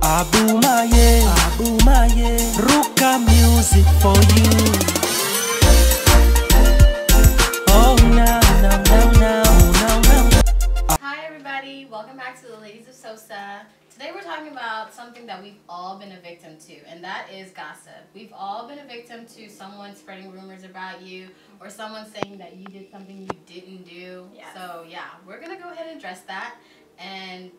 Abumaye, Ruka music for you. Oh, now. Hi everybody, welcome back to the Ladies of Sosa. Today we're talking about something that we've all been a victim to, and that is gossip. We've all been a victim to someone spreading rumors about you, or someone saying that you did something you didn't do. Yes. So yeah, we're gonna go ahead and address that, and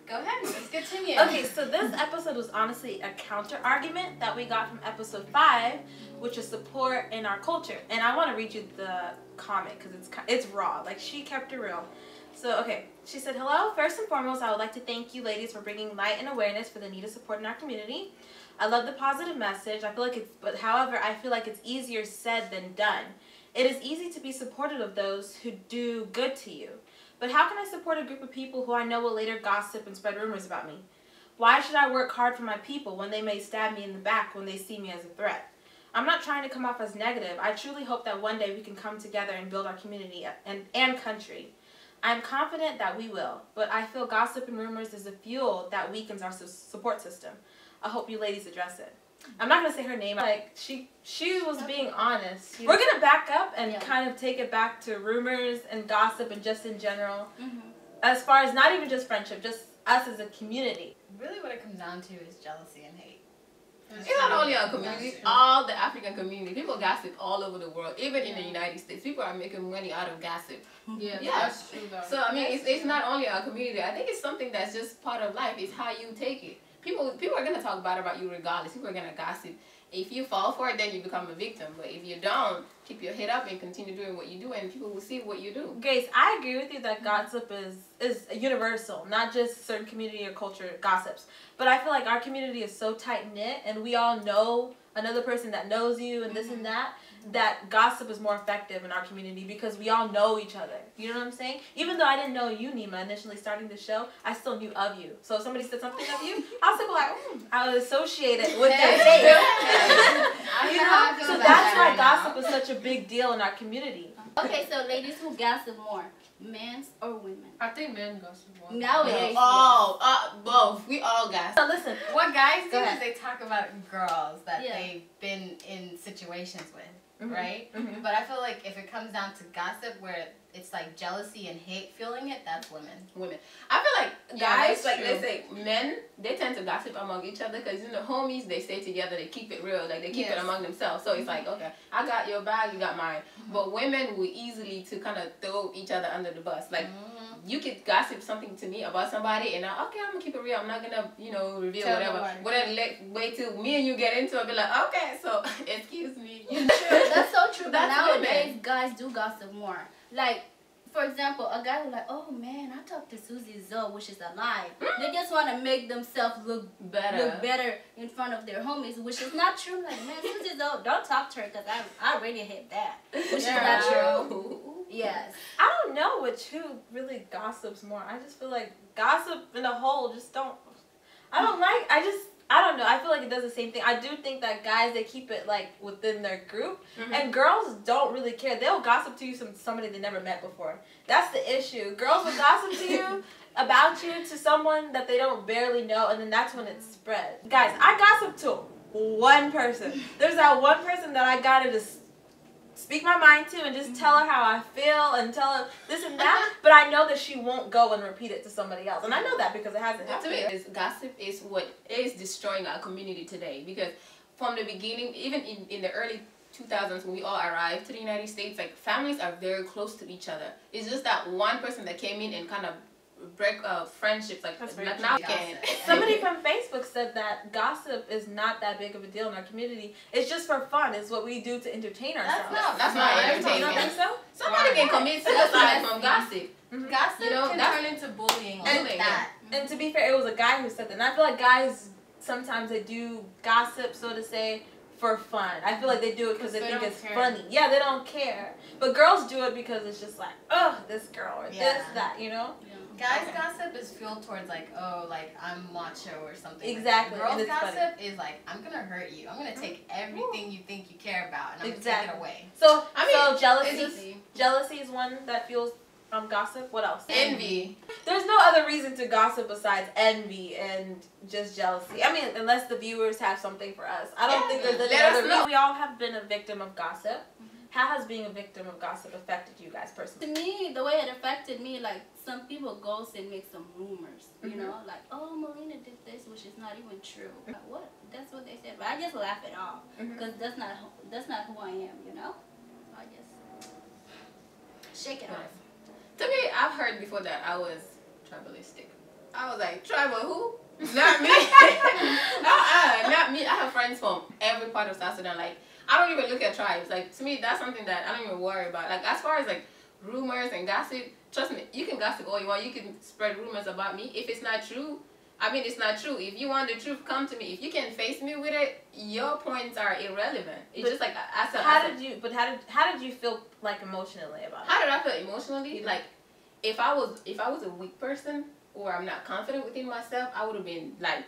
go ahead, let's continue. Okay, so this episode was honestly a counter argument that we got from episode 5, which is support in our culture. And I want to read you the comment because it's raw. Like, she kept it real. So, okay, she said, "Hello, first and foremost, I would like to thank you ladies for bringing light and awareness for the need of support in our community. I love the positive message. However, I feel like it's easier said than done. It is easy to be supportive of those who do good to you. But how can I support a group of people who I know will later gossip and spread rumors about me? Why should I work hard for my people when they may stab me in the back when they see me as a threat? I'm not trying to come off as negative. I truly hope that one day we can come together and build our community and country. I'm confident that we will, but I feel gossip and rumors is a fuel that weakens our support system. I hope you ladies address it." I'm not going to say her name. Like, she was being honest. We're going to back up and kind of take it back to rumors and gossip and just in general. As far as not even just friendship, just us as a community. Really what it comes down to is jealousy and hate. It's not only our community, all the African community. People gossip all over the world, even in the United States. People are making money out of gossip. Yeah, that's true though. So, I mean, it's not only our community. I think it's something that's just part of life. It's how you take it. People are going to talk bad about you regardless. People are going to gossip. If you fall for it, then you become a victim. But if you don't, keep your head up and continue doing what you do, and people will see what you do. Grace, I agree with you that gossip is universal, not just certain community or culture gossips. But I feel like our community is so tight-knit, and we all know another person that knows you and this and that, that gossip is more effective in our community because we all know each other. You know what I'm saying? Even though I didn't know you, Nyma, initially starting the show, I still knew of you. So if somebody said something of you, I was like, I would associate it with their face. You know? So that's why gossip is such a big deal in our community. Okay, so ladies, who gossip more? Men or women? I think men gossip more. Nowadays. Both. We all gossip. So listen, what guys do is they talk about girls that they've been in situations with. Right? But I feel like if it comes down to gossip where it's like jealousy and hate fueling it, that's women. I feel like guys, like let's say men, they tend to gossip among each other because, you know, homies, they stay together, they keep it real, like they keep it among themselves. So it's like, okay, I got your bag, you got mine. But women will easily to kind of throw each other under the bus. Like, you could gossip something to me about somebody and okay, I'm gonna keep it real. I'm not gonna, you know, reveal whatever. Wait till me and you get into it. Be like, okay, so excuse me. That's so true. But nowadays, women. guys do gossip more. Like, for example, a guy will like, "Oh man, I talked to Susie Zoe, which is a lie." They just want to make themselves look better in front of their homies, which is not true. Like, man, Susie Zoe, don't talk to her because I already hit that, which is not true. Yes. I don't know who really gossips more. I just feel like gossip in a whole I don't know. I feel like it does the same thing. I do think that guys, they keep it like within their group, and girls don't really care. They'll gossip to you somebody they never met before. That's the issue. Girls will gossip to you about you to someone that they don't barely know, and then that's when it spreads. Guys, I gossip to one person. There's that one person that I gotta just speak my mind to and just tell her how I feel and tell her this and that, but I know that she won't go and repeat it to somebody else, and I know that because it hasn't happened. To me, gossip is what is destroying our community today, because from the beginning, even in the early 2000s when we all arrived to the United States, like, families are very close to each other. It's just that one person that came in and kind of break friendships, like now can. Somebody from Facebook said that gossip is not that big of a deal in our community. It's just for fun. It's what we do to entertain ourselves. That's not entertainment. You don't think so? Somebody can commit suicide from gossip. Gossip can turn into bullying. And to be fair, it was a guy who said that. And I feel like guys, sometimes they do gossip, so to say, for fun. I feel like they do it because they think it's funny. Yeah, they don't care. But girls do it because it's just like, oh, this girl or this, that, you know? Guys gossip is fueled towards like, oh, like I'm macho or something. Exactly. Like girls gossip is like, I'm gonna hurt you. I'm gonna take everything you think you care about and I'm gonna take it away. So jealousy is one that fuels gossip. What else? Envy. There's no other reason to gossip besides envy and just jealousy. I mean, unless the viewers have something for us. I don't think there's any other reason. We all have been a victim of gossip. How has being a victim of gossip affected you guys personally? To me, the way it affected me, like, some people go and make some rumors, you know, like, oh, Melina did this, which is not even true. Like, what? That's what they said, but I just laugh it off because that's not who I am, you know. I just shake it off. To me, I've heard before that I was tribalistic. I was like, tribal who? Not me. Not me. I have friends from every part of South Sudan. Like, I don't even look at tribes. Like, to me, that's something that I don't even worry about. Like, as far as like rumors and gossip, trust me, you can gossip all you want. You can spread rumors about me. If it's not true, I mean, it's not true. If you want the truth, come to me. If you can face me with it, your points are irrelevant. It's just like how did you feel like emotionally about it? How did I feel emotionally? Like, if I was a weak person or I'm not confident within myself, I would have been like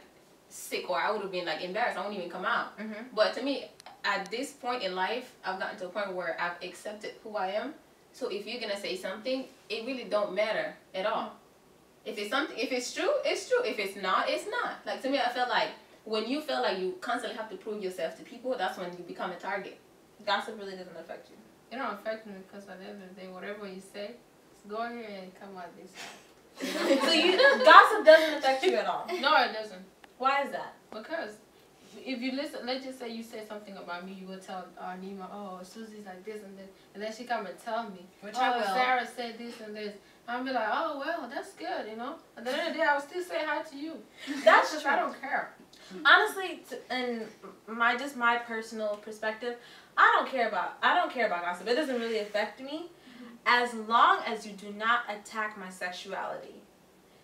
sick or I would have been like embarrassed. I wouldn't even come out. But to me, at this point in life, I've gotten to a point where I've accepted who I am. So if you're gonna say something, it really don't matter at all. If it's something, if it's true, it's true. If it's not, it's not. Like, to me, I feel like when you feel like you constantly have to prove yourself to people, that's when you become a target. Gossip really doesn't affect you. It don't affect me because at the end of the day, whatever you say, just go ahead and come out this side. So gossip doesn't affect you at all? No, it doesn't. Why is that? Because if you listen, let's just say you say something about me, you will tell Nyma, oh, Susie's like this and this, and then she come and tell me, which I will. Sahra said this and this. I'll be like, oh, well, that's good, you know. At the end of the day, I will still say hi to you. That's just, true. I don't care. Honestly, in my personal perspective, I don't care about gossip. It doesn't really affect me, as long as you do not attack my sexuality.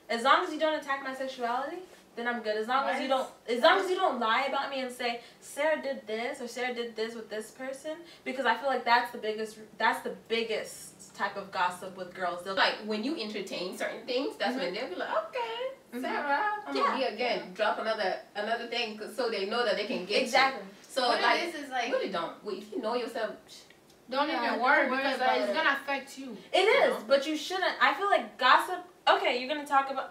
As long as you don't attack my sexuality, then I'm good. As long as you don't lie about me and say Sahra did this or Sahra did this with this person, because I feel like that's the biggest type of gossip with girls. They'll, like, when you entertain certain things, that's when they'll be like, okay, Sahra, I'm gonna be again, drop another thing, so they know that they can get exactly. You. So what like, it is like, really don't. If you know yourself, don't even worry because it's gonna affect you. It is, but you shouldn't. I feel like gossip. Okay, you're gonna talk about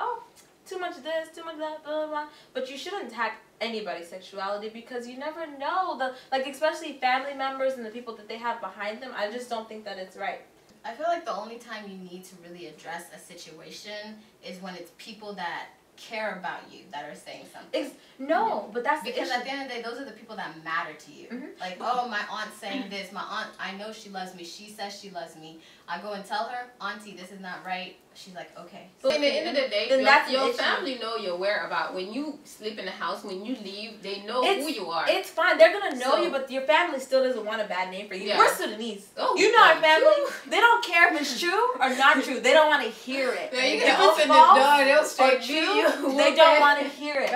too much of this, too much of that, blah blah blah. But you shouldn't attack anybody's sexuality because you never know especially family members and the people that they have behind them. I just don't think that it's right. I feel like the only time you need to really address a situation is when it's people that care about you that are saying something. But that's because the issue. at the end of the day, those are the people that matter to you. Like, oh, my aunt's saying this. My aunt, I know she loves me. She says she loves me. I go and tell her, Auntie, this is not right. She's like, okay. But at the end of the day, your family know your whereabouts. When you sleep in the house, when you leave, they know who you are. It's fine. They're going to know you, but your family still doesn't want a bad name for you. Yeah. We're Sudanese. Oh, you know our family. They don't care if it's true or not true. They don't want to hear it. Yeah, you can open the door, they'll straight to you. They don't want to hear it.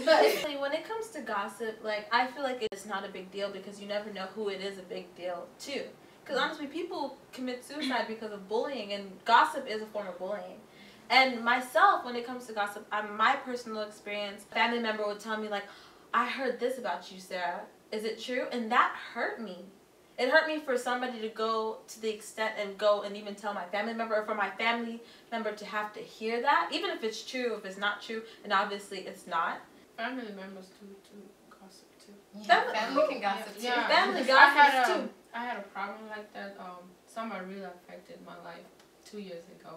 But when it comes to gossip, like, I feel like it's not a big deal because you never know who it is a big deal to. Because honestly, people commit suicide because of bullying, and gossip is a form of bullying. And myself, when it comes to gossip, my personal experience, a family member would tell me, like, I heard this about you, Sahra. Is it true? And that hurt me. It hurt me for somebody to go to the extent and go and even tell my family member, or for my family member to have to hear that, even if it's true, if it's not true, and obviously it's not. Family members do gossip too. Yeah, family can gossip too. Yeah. Family gossip too. I had a problem like that. Someone really affected my life 2 years ago.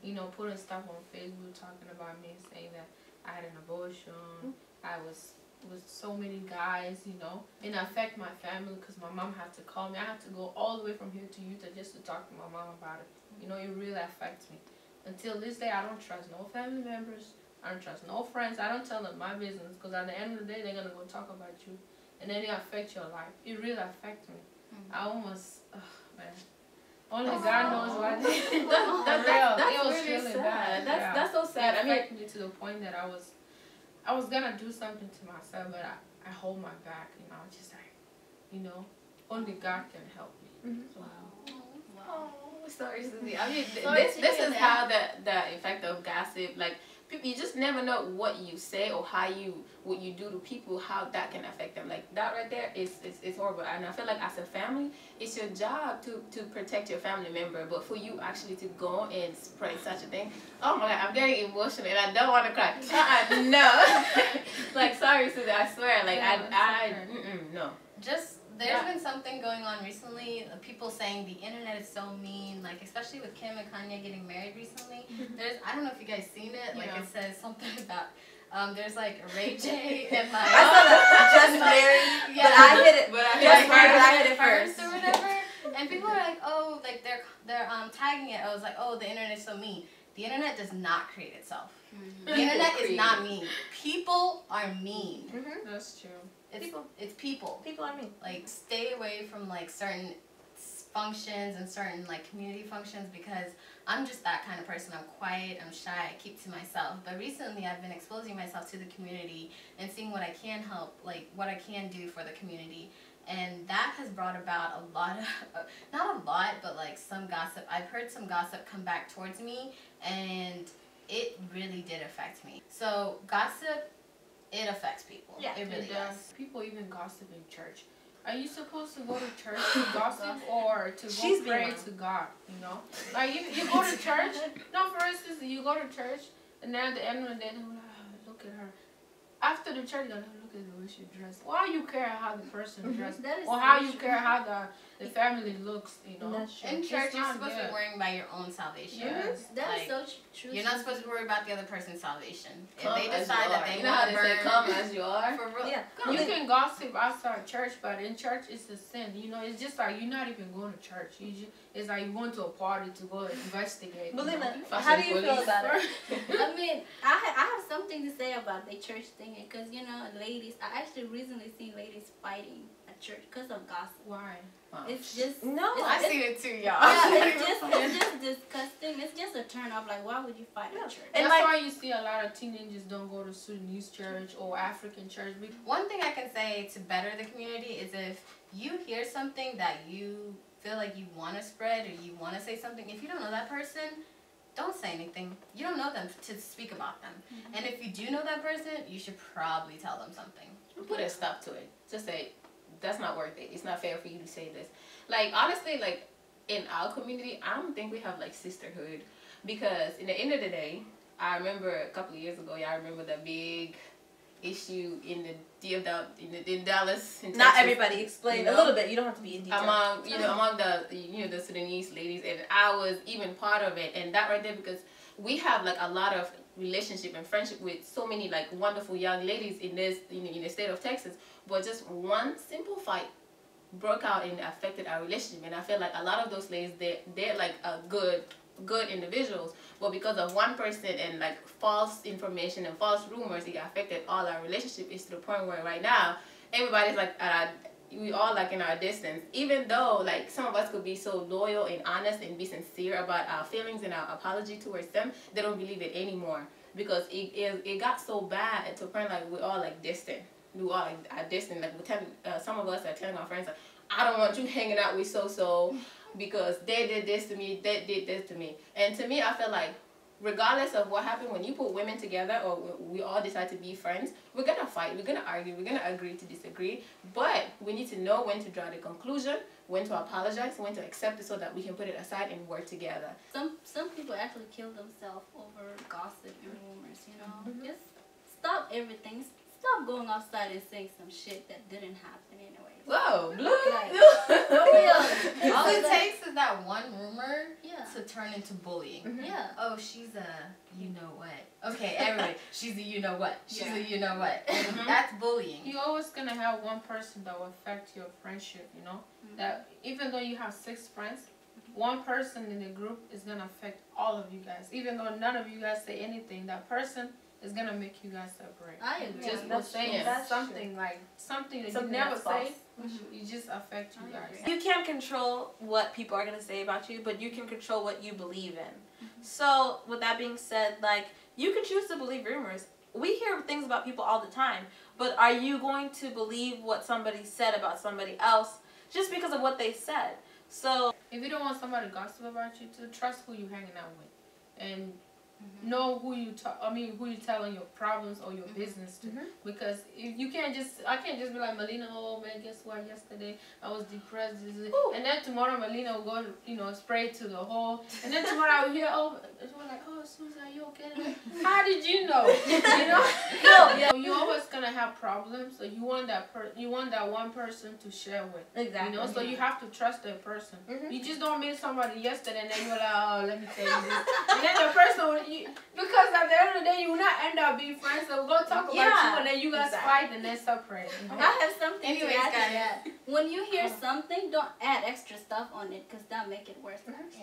You know, putting stuff on Facebook, talking about me, saying that I had an abortion. I was with so many guys, you know, and it affect my family because my mom had to call me. I had to go all the way from here to Utah just to talk to my mom about it. You know, it really affects me. Until this day, I don't trust no family members. I don't trust no friends. I don't tell them my business because at the end of the day, they're going to go talk about you. And then it affects your life. It really affects me. I almost, man. Only God knows what I did. That's was really bad. Sad. That's so sad. It affected me to the point that I was gonna do something to myself, but I hold my back. You know, just like, you know, only God can help me. So. Oh, sorry, Susie. I mean, this is how the effect of gossip, like, people, you just never know what you say or what you do to people, how that can affect them. Like that right there is horrible. And I feel like as a family, it's your job to protect your family member. But for you actually to go and spread such a thing, oh my God, I'm getting emotional and I don't want to cry. No. Like, sorry, Susie, I swear. Like, no. There's been something going on recently. People saying the internet is so mean. Like, especially with Kim and Kanye getting married recently. I don't know if you guys seen it. Like, it says something about there's like Ray J and like I saw that just married, but I hit it. I hit it first or whatever. And people are like, oh, like they're tagging it. I was like, oh, the internet is so mean. The internet does not create itself. The internet is not mean. People are mean. That's true. It's people. People are mean. Like, stay away from like certain functions and certain like community functions, because I'm just that kind of person. I'm quiet, I'm shy, I keep to myself. But recently I've been exposing myself to the community and seeing what I can help, like what I can do for the community. And that has brought about a lot of, not a lot, but like some gossip. I've heard some gossip come back towards me, and it really did affect me. So gossip, it affects people. Yeah, it really does. People even gossip in church. Are you supposed to go to church to gossip or to go pray to God? You know, like you go to church. No, for instance, you go to church, and then at the end of the day, look at her. After the church, look at the way she dressed. Why you care how the person dressed, or how you care how the family looks? You know, in church, you're supposed to be worrying about your own salvation. Yes. That is so true. You're not supposed to worry about the other person's salvation. If they decide that they know how to say come as you are. For real. Yeah. You can gossip outside church, but in church it's a sin. You know, it's just like you're not even going to church. It's like you going to a party to go investigate. Melina, how do you feel about it? I mean, I have something to say about the church thing, because you know, ladies, I actually recently seen ladies fighting at church because of gossip. Why? Wow. It's just I've seen it too, y'all. Yeah, it's just disgusting. It's just a turn off. Like, why would you fight at church? And that's why you see a lot of teenagers don't go to Sudanese church or African church. One thing I can say to better the community is if you hear something that you feel like you want to spread or you want to say something, if you don't know that person, don't say anything. You don't know them to speak about them. And if you do know that person, you should probably tell them something. Put a stop to it. Just say, that's not worth it. It's not fair for you to say this. Like, honestly, like, in our community, I don't think we have, like, sisterhood. Because in the end of the day, I remember a couple of years ago, y'all remember the big issue in in Dallas, in Texas. Not everybody. Explain a little bit. You don't have to be in detail. Among the Sudanese ladies, and I was even part of it. And that right there, because we have like a lot of relationship and friendship with so many like wonderful young ladies in this in the state of Texas, but just one simple fight broke out and affected our relationship. And I feel like a lot of those ladies, they're like a good individuals, but because of one person and like false information and false rumors, it affected all our relationship. It's to the point where right now everybody's like we all like in our distance, even though like some of us could be so loyal and honest and be sincere about our feelings and our apology towards them. They don't believe it anymore, because it got so bad to the point like we're all like distant. We all like are distant. Like some of us are telling our friends like, I don't want you hanging out with so because they did this to me, they did this to me. And to me, I feel like regardless of what happened, when you put women together or we all decide to be friends, we're gonna fight, we're gonna argue, we're gonna agree to disagree, but we need to know when to draw the conclusion, when to apologize, when to accept it, so that we can put it aside and work together. Some people actually kill themselves over gossip and rumors, you know. Just stop everything. Stop going outside and saying some shit that didn't happen anyway. Whoa, blue. All it takes is that one rumor to turn into bullying. Yeah. Oh, she's a you know what. Okay, everybody, she's a you know what. She's a you know what. That's bullying. You're always gonna have one person that will affect your friendship, you know? That even though you have 6 friends, one person in the group is gonna affect all of you guys. Even though none of you guys say anything, that person is gonna make you guys separate. I agree. Just for saying something like something that you never say, you just affect you guys. You can't control what people are gonna say about you, but you can control what you believe in. So with that being said, like, you can choose to believe rumors. We hear things about people all the time, but are you going to believe what somebody said about somebody else just because of what they said? So if you don't want somebody to gossip about you, to trust who you're hanging out with, and know who you who you telling your problems or your business to, because if you can't just, I can't just be like, Melina, oh man, guess what, yesterday I was depressed, and then tomorrow Melina will go, you know, spray to the hole, and then tomorrow I will hear, oh, we're like, oh, Susan, are you okay? Like, how did you know? You know, no, you're always gonna have problems, so you want that one person to share with. Exactly. You know, so you have to trust that person. You just don't meet somebody yesterday and then you're like, oh, let me tell you this, and then the person will, because at the end of the day, you will not end up being friends. So we'll go talk about you, and then you guys fight and then separate. I have something to add to that. When you hear something, don't add extra stuff on it, because that'll make it worse.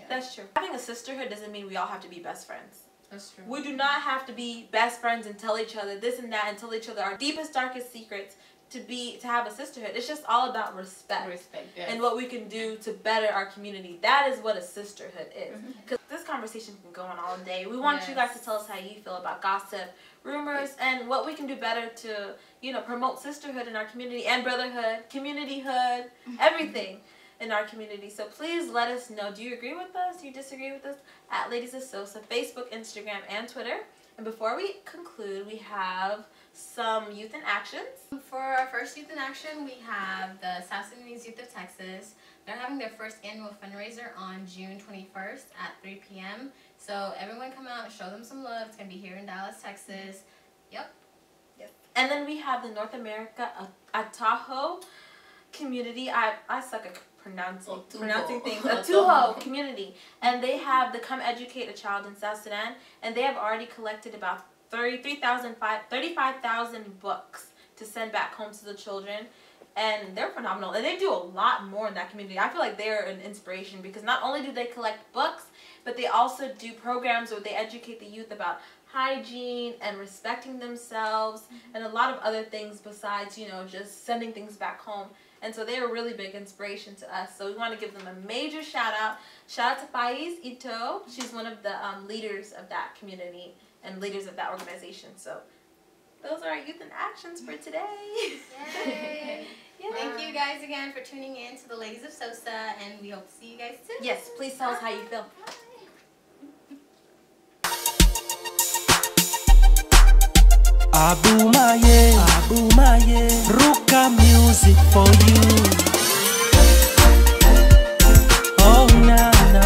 That's true. Having a sisterhood doesn't mean we all have to be best friends. That's true. We do not have to be best friends and tell each other this and that and tell each other our deepest, darkest secrets to have a sisterhood. It's just all about respect, yes, and what we can do to better our community. That is what a sisterhood is. Because this conversation can go on all day. We want you guys to tell us how you feel about gossip, rumors, and what we can do better to, you know, promote sisterhood in our community and brotherhood, communityhood, everything in our community. So please let us know. Do you agree with us? Do you disagree with us? At Ladies of Sosa, Facebook, Instagram, and Twitter. And before we conclude, we have some youth in actions. For our first youth in action, we have the South Sudanese Youth of Texas. They're having their first annual fundraiser on June 21st at 3 p.m. So everyone come out and show them some love. It's going to be here in Dallas, Texas. Yep. And then we have the North America Ataho community. I suck at pronouncing things. Atuho community. And they have the Come Educate a Child in South Sudan. And they have already collected about 35,000 books to send back home to the children, and they're phenomenal, and they do a lot more in that community. I feel like they're an inspiration, because not only do they collect books, but they also do programs where they educate the youth about hygiene and respecting themselves, and a lot of other things besides, you know, just sending things back home. And so they're a really big inspiration to us. So we want to give them a major shout out. Shout out to Faiz Ito. She's one of the leaders of that community and leaders of that organization. So those are our youth in actions for today. Yay! Thank you guys again for tuning in to the Ladies of Sosa, and we hope to see you guys soon. Yes, please tell us how you feel. Abu Maye, Ruka music for you.